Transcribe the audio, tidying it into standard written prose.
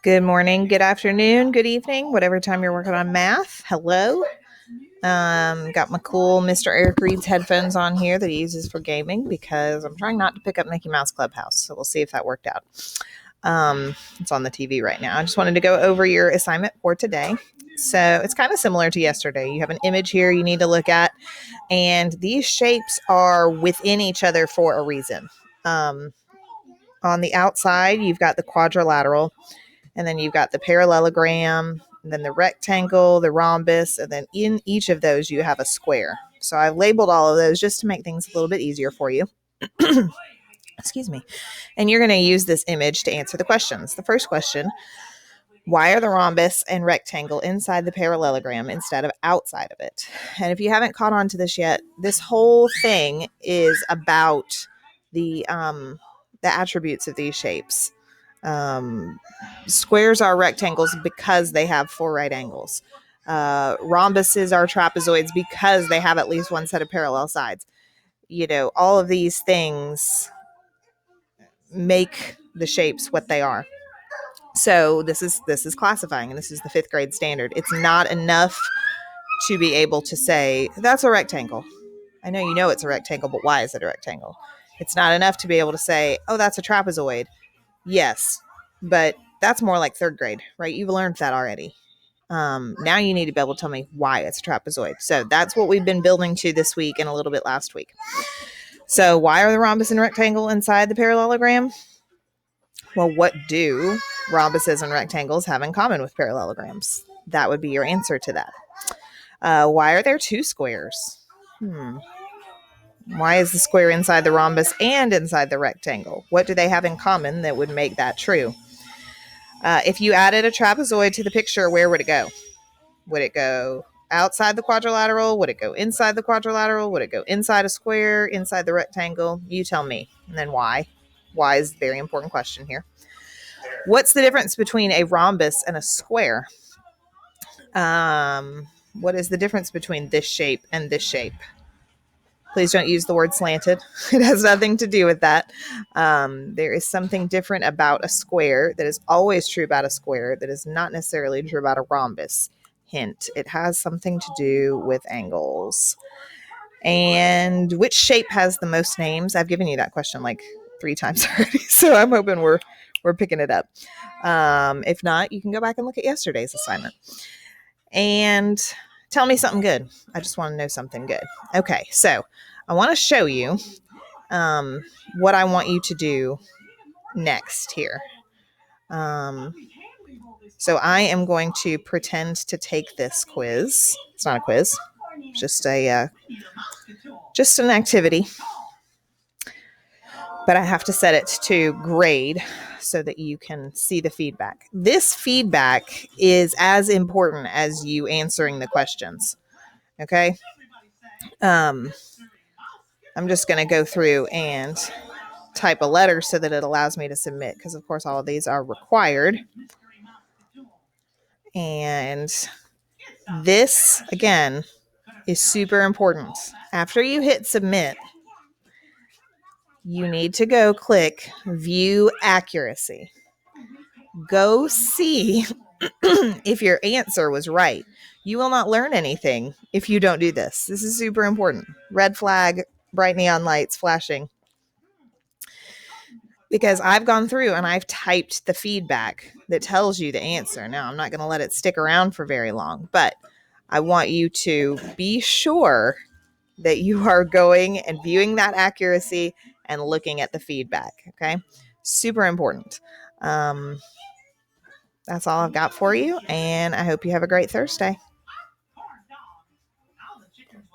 Good morning, good afternoon, good evening, whatever time you're working on math. Hello. Got my cool Mr. Eric Reed's headphones on here that he uses for gaming because I'm trying not to pick up Mickey Mouse Clubhouse. So we'll see if that worked out. It's on the TV right now. I just wanted to go over your assignment for today. So it's kind of similar to yesterday. You have an image here you need to look at, and these shapes are within each other for a reason. On the outside, you've got the quadrilateral, and then you've got the parallelogram, and then the rectangle, the rhombus, and then in each of those you have a square. So I've labeled all of those just to make things a little bit easier for you. Excuse me. And you're going to use this image to answer the questions. The first question: why are the rhombus and rectangle inside the parallelogram instead of outside of it? And if you haven't caught on to this yet, this whole thing is about the attributes of these shapes. Squares are rectangles because they have four right angles. Rhombuses are trapezoids because they have at least one set of parallel sides. You know, all of these things make the shapes what they are. So this is classifying, and this is the 5th grade standard. It's not enough to be able to say that's a rectangle. I know you know it's a rectangle, but why is it a rectangle? It's not enough to be able to say, oh, that's a trapezoid. Yes, but that's more like 3rd grade, right? You've learned that already. Now you need to be able to tell me why it's a trapezoid. So that's what we've been building to this week and a little bit last week. So why are the rhombus and rectangle inside the parallelogram? Well, what do rhombuses and rectangles have in common with parallelograms? That would be your answer to that. Why are there 2 squares? Why is the square inside the rhombus and inside the rectangle? What do they have in common that would make that true? If you added a trapezoid to the picture, where would it go? Would it go outside the quadrilateral? Would it go inside the quadrilateral? Would it go inside a square, inside the rectangle? You tell me. And then why? Why is a very important question here. What's the difference between a rhombus and a square? What is the difference between this shape and this shape? Please don't use the word slanted. It has nothing to do with that. There is something different about a square that is always true about a square that is not necessarily true about a rhombus. Hint, it has something to do with angles. And which shape has the most names? I've given you that question like 3 times already, so I'm hoping we're picking it up. If not, you can go back and look at yesterday's assignment. And tell me something good. I just want to know something good. Okay, so I want to show you what I want you to do next here. So I am going to pretend to take this quiz. It's not a quiz, just an activity. But I have to set it to grade so that you can see the feedback. This feedback is as important as you answering the questions. Okay? I'm just going to go through and type a letter so that it allows me to submit, because of course all of these are required. And this, again, is super important. After you hit submit, you need to go click view accuracy. Go see if your answer was right. You will not learn anything if you don't do this. This is super important. Red flag, bright neon lights flashing. Because I've gone through and I've typed the feedback that tells you the answer. Now, I'm not going to let it stick around for very long, but I want you to be sure that you are going and viewing that accuracy and looking at the feedback. Okay. Super important. That's all I've got for you, and I hope you have a great Thursday.